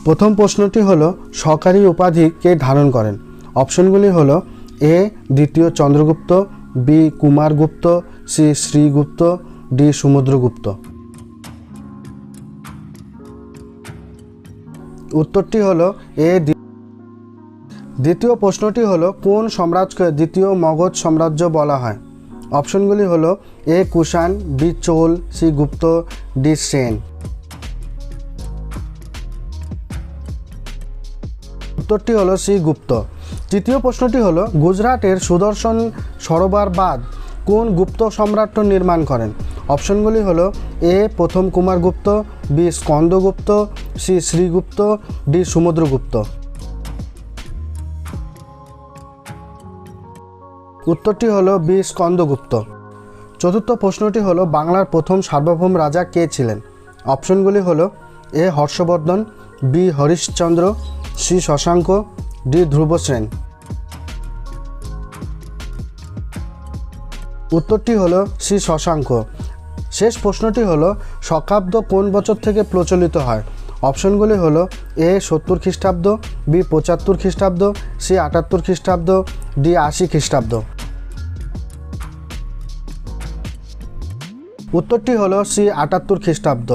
প্রথম প্রশ্নটি হলো সরকারি উপাধি কে ধারণ করেন। অপশনগুলি হলো এ দ্বিতীয় Chandragupta, B Kumaragupta, C Srigupta, D Samudragupta. উত্তরটি হলো এ। দ্বিতীয় প্রশ্নটি হলো কোন সাম্রাজ্যকে দ্বিতীয় মগধ সাম্রাজ্য বলা হয়। অপশনগুলি হলো এ কুষাণ, বি চোল, সি গুপ্ত, ডি সেন। উত্তরটি হলো সি গুপ্ত। তৃতীয় প্রশ্নটি হলো গুজরাটের সুদর্শন সরোবর বাঁধ কোন গুপ্ত সম্রাট নির্মাণ করেন। অপশনগুলি হলো এ প্রথম Kumaragupta, B Skandagupta, C Srigupta, D Samudragupta. উত্তরটি হলো বি স্কন্দগুপ্ত। চতুর্থ প্রশ্নটি হলো বাংলার প্রথম সার্বভৌম রাজা কে ছিলেন। অপশনগুলি হলো A Harshavardhana, B Harishchandra, C Shashanka, D Dhruvasena. উত্তরটি হলো সি শশাঙ্ক। শেষ প্রশ্নটি হলো শকাব্দ কোন বছর থেকে প্রচলিত হয়। অপশনগুলি হলো এ 70 খ্রিস্টাব্দ, বি 75 খ্রিস্টাব্দ, সি 78 খ্রিস্টাব্দ, ডি 80 খ্রিস্টাব্দ। উত্তরটি হলো সি 78 খ্রিস্টাব্দ।